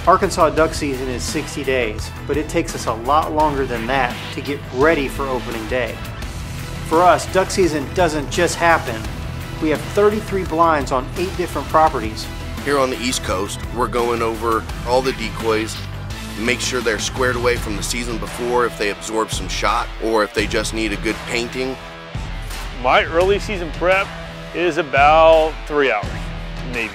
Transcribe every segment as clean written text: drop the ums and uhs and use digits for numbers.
Arkansas duck season is 60 days, but it takes us a lot longer than that to get ready for opening day. For us, duck season doesn't just happen. We have 33 blinds on 8 different properties. Here on the East Coast, we're going over all the decoys, make sure they're squared away from the season before if they absorb some shot or if they just need a good painting. My early season prep is about 3 hours, maybe.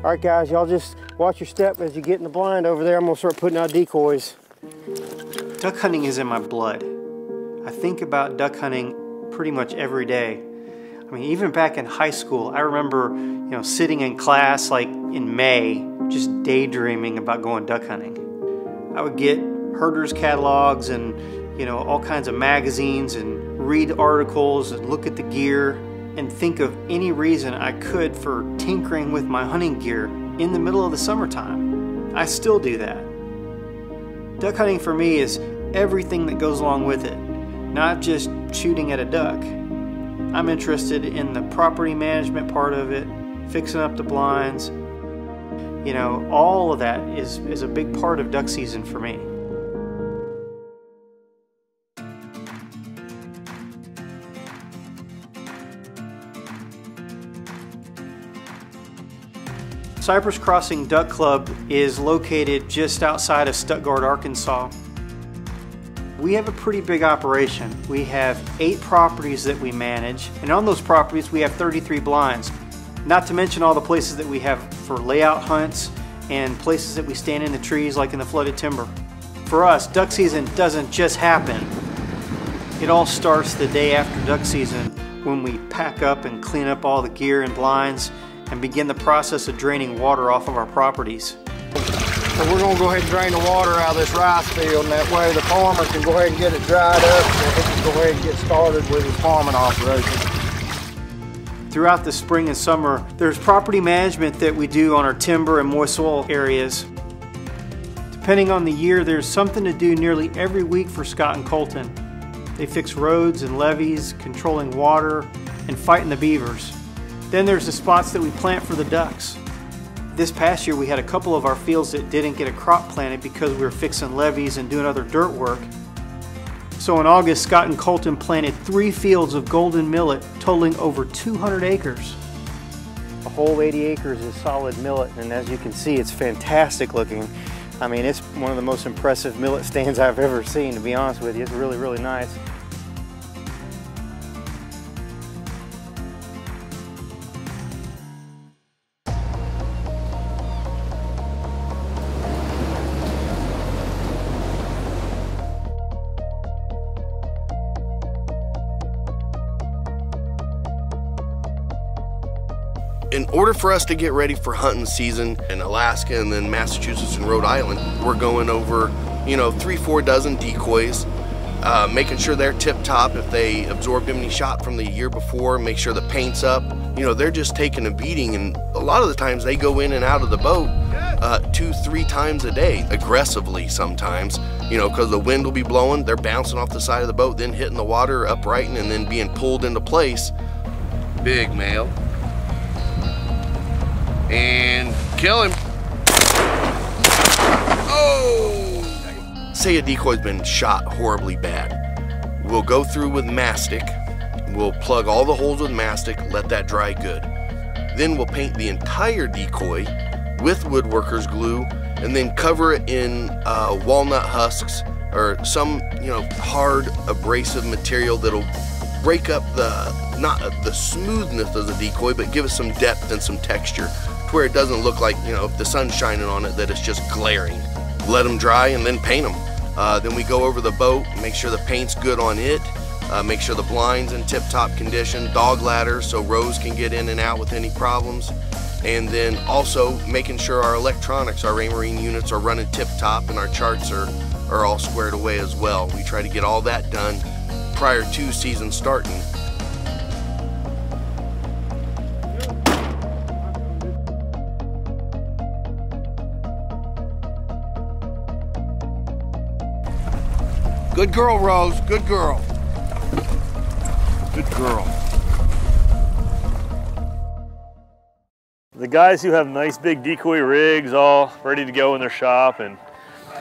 All right, guys, y'all just watch your step as you get in the blind over there. I'm gonna start putting out decoys. Duck hunting is in my blood. I think about duck hunting pretty much every day. I mean, even back in high school, I remember, sitting in class like in May, just daydreaming about going duck hunting. I would get herders catalogs and, all kinds of magazines and read articles and look at the gear and think of any reason I could for tinkering with my hunting gear in the middle of the summertime. I still do that. Duck hunting for me is everything that goes along with it, not just shooting at a duck. I'm interested in the property management part of it, fixing up the blinds. All of that is a big part of duck season for me. Cypress Crossing Duck Club is located just outside of Stuttgart, Arkansas. We have a pretty big operation. We have 8 properties that we manage, and on those properties we have 33 blinds. Not to mention all the places that we have for layout hunts and places that we stand in the trees like in the flooded timber. For us, duck season doesn't just happen. It all starts the day after duck season when we pack up and clean up all the gear and blinds and begin the process of draining water off of our properties. So we're gonna go ahead and drain the water out of this rice field, and that way the farmer can go ahead and get it dried up so he can go ahead and get started with his farming operation. Throughout the spring and summer, there's property management that we do on our timber and moist soil areas. Depending on the year, there's something to do nearly every week for Scott and Colton. They fix roads and levees, controlling water, and fighting the beavers. Then there's the spots that we plant for the ducks. This past year we had a couple of our fields that didn't get a crop planted because we were fixing levees and doing other dirt work. So in August, Scott and Colton planted 3 fields of golden millet totaling over 200 acres. A whole 80 acres is solid millet, and as you can see, it's fantastic looking. I mean, it's one of the most impressive millet stands I've ever seen, to be honest with you. It's really, really nice. In order for us to get ready for hunting season in Alaska and then Massachusetts and Rhode Island, we're going over, 3-4 dozen decoys, making sure they're tip-top. If they absorbed any shot from the year before, make sure the paint's up. They're just taking a beating, and a lot of the times they go in and out of the boat 2-3 times a day, aggressively sometimes, because the wind will be blowing, they're bouncing off the side of the boat, then hitting the water, uprighting, and then being pulled into place. Big male. And kill him. Oh! Say a decoy's been shot horribly bad. We'll go through with mastic. We'll plug all the holes with mastic, let that dry good. Then we'll paint the entire decoy with woodworker's glue and then cover it in walnut husks or some, hard abrasive material that'll break up not the smoothness of the decoy, but give it some depth and some texture, to where it doesn't look like, if the sun's shining on it, that it's just glaring. Let them dry and then paint them. Then we go over the boat, make sure the paint's good on it, make sure the blind's in tip-top condition, dog ladders so Rose can get in and out with any problems, and then also making sure our electronics, our Raymarine units are running tip-top and our charts are all squared away as well. We try to get all that done prior to season starting. Good girl, Rose. Good girl. Good girl. The guys who have nice big decoy rigs all ready to go in their shop and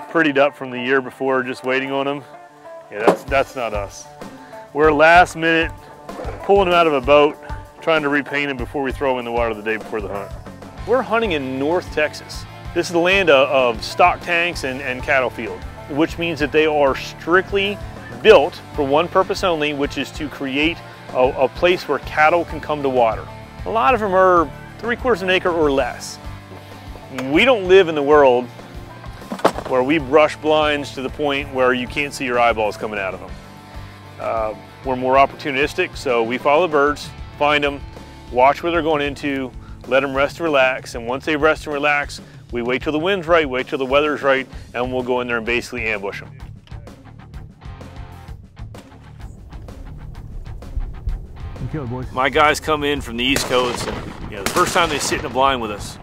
prettied up from the year before, just waiting on them, yeah, that's not us. We're last minute pulling them out of a boat, trying to repaint them before we throw them in the water the day before the hunt. We're hunting in North Texas. This is the land of stock tanks and cattle field, which means that they are strictly built for one purpose only, which is to create a place where cattle can come to water. A lot of them are 3/4 of an acre or less. We don't live in the world where we brush blinds to the point where you can't see your eyeballs coming out of them. We're more opportunistic, so we follow the birds, find them, watch where they're going into, let them rest and relax, and once they rest and relax, we wait till the wind's right, wait till the weather's right, and we'll go in there and basically ambush them. Kill it, boys. My guys come in from the East Coast, and the first time they sit in a blind with us,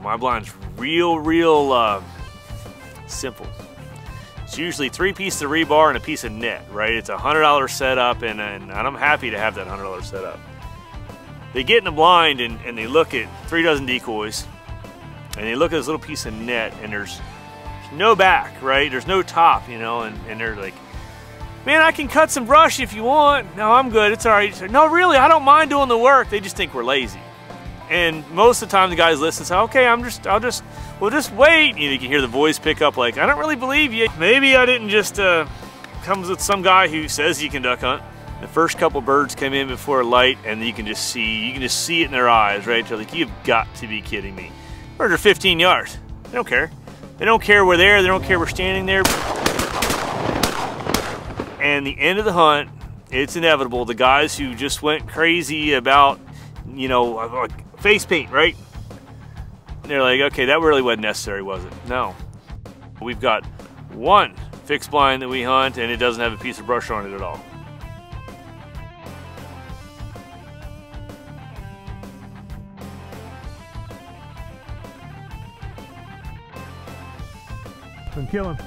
my blind's real simple. It's usually 3 pieces of rebar and a piece of net, right? It's a $100 setup, and I'm happy to have that $100 setup. They get in the blind and they look at 3 dozen decoys, and they look at this little piece of net, and there's no back, right? There's no top, and they're like, man, I can cut some brush if you want. No, I'm good, it's all right. No, really, I don't mind doing the work. They just think we're lazy. And most of the time the guys listen and say, okay, we'll just wait. You can hear the voice pick up like, I don't really believe you. Maybe I didn't just come with some guy who says he can duck hunt. The first couple birds come in before light, and you can just see it in their eyes, right? They're like, you've got to be kidding me. Birds are 15 yards. They don't care. They don't care we're there. They don't care we're standing there. And the end of the hunt, it's inevitable. The guys who just went crazy about, face paint, right? They're like, okay, that really wasn't necessary, was it? No. We've got one fixed blind that we hunt, and it doesn't have a piece of brush on it at all. Then kill him.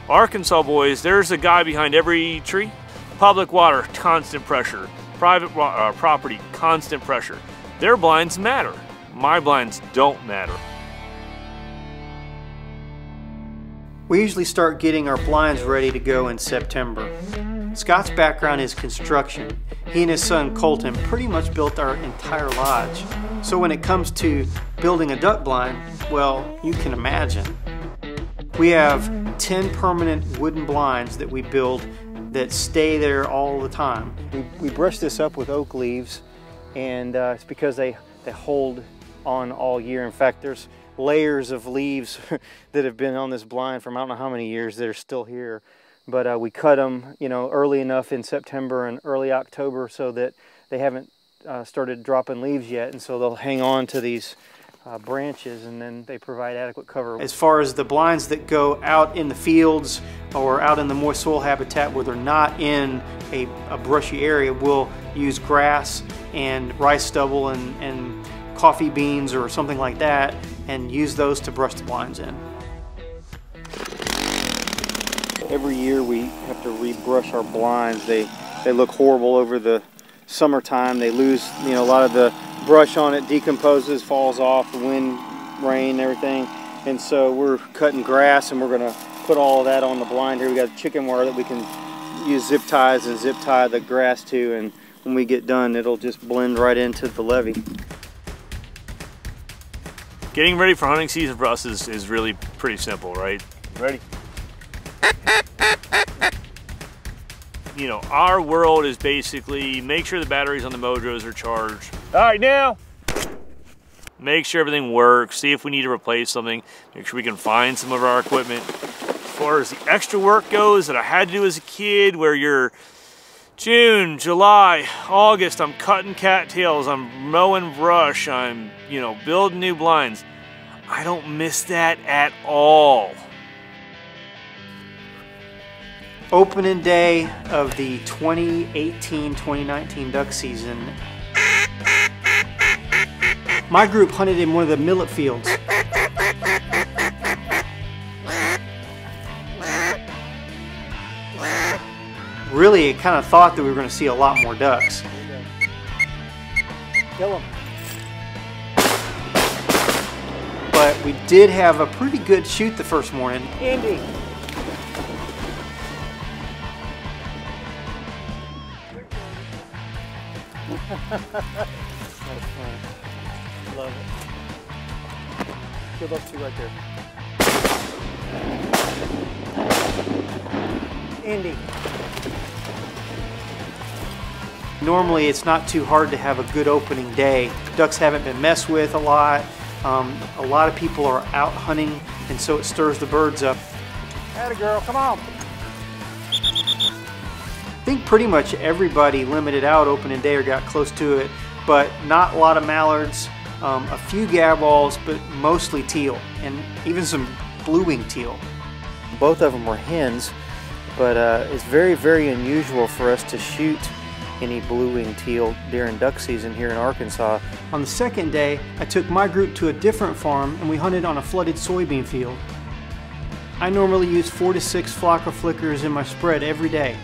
Arkansas boys, there's a guy behind every tree. Public water, constant pressure. Private property, constant pressure. Their blinds matter. My blinds don't matter. We usually start getting our blinds ready to go in September. Scott's background is construction. He and his son Colton pretty much built our entire lodge. So when it comes to building a duck blind, well, you can imagine. We have 10 permanent wooden blinds that we build that stay there all the time. We brush this up with oak leaves, and it's because they hold on all year. In fact, there's layers of leaves that have been on this blind from I don't know how many years that are still here. But we cut them, early enough in September and early October so that they haven't started dropping leaves yet, and so they'll hang on to these branches, and then they provide adequate cover. As far as the blinds that go out in the fields or out in the moist soil habitat where they're not in a brushy area, we'll use grass and rice stubble and coffee beans or something like that, and use those to brush the blinds in. Every year we have to rebrush our blinds. They look horrible over the summertime. They lose, a lot of the brush on it decomposes, falls off, the wind, rain, everything. And so we're cutting grass, and we're gonna put all of that on the blind here. We got chicken wire that we can use zip ties and zip tie the grass to, and when we get done, it'll just blend right into the levee. Getting ready for hunting season for us is really pretty simple, right? Ready? Our world is basically make sure the batteries on the Mojos are charged. All right, now. Make sure everything works, see if we need to replace something, make sure we can find some of our equipment. As far as the extra work goes that I had to do as a kid, where you're June, July, August, I'm cutting cattails, I'm mowing brush, I'm, building new blinds. I don't miss that at all. Opening day of the 2018-2019 duck season, my group hunted in one of the millet fields. really kind of thought that we were going to see a lot more ducks. Kill them. But we did have a pretty good shoot the first morning. Andy. That's funny. Love it. Kill those two right there. Andy. Normally it's not too hard to have a good opening day. Ducks haven't been messed with a lot. A lot of people are out hunting, and so it stirs the birds up. Atta girl, come on. I think pretty much everybody limited out opening day or got close to it, but not a lot of mallards, a few gabballs, but mostly teal, and even some blue-winged teal. Both of them were hens, but it's very, very unusual for us to shoot any blue-winged teal during duck season here in Arkansas. On the second day, I took my group to a different farm and we hunted on a flooded soybean field. I normally use 4 to 6 flock of flickers in my spread every day.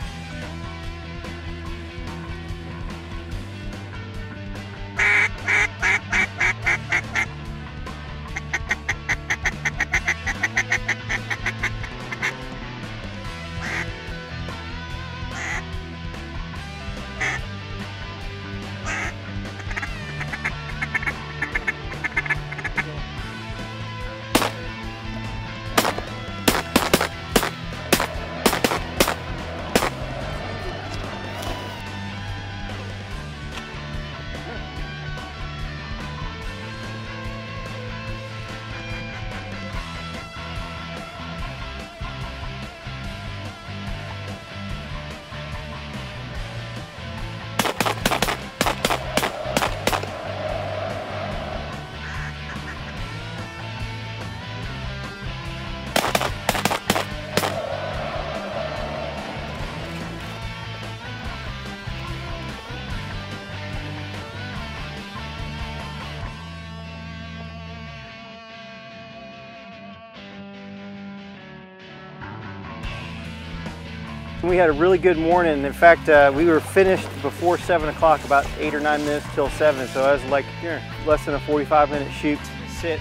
We had a really good morning. In fact, we were finished before 7 o'clock, about 8 or 9 minutes till 7. So I was like, here, less than a 45-minute shoot. Sit.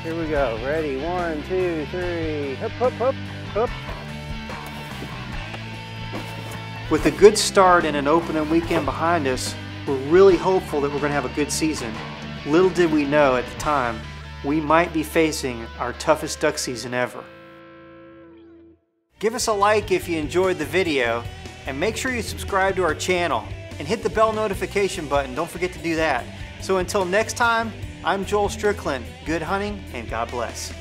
Here we go. Ready? 1, 2, 3. Hup, hup, hup, hup. With a good start and an opening weekend behind us, we're really hopeful that we're going to have a good season. Little did we know at the time, we might be facing our toughest duck season ever. Give us a like if you enjoyed the video, and make sure you subscribe to our channel and hit the bell notification button. Don't forget to do that. So until next time, I'm Joel Strickland. Good hunting and God bless.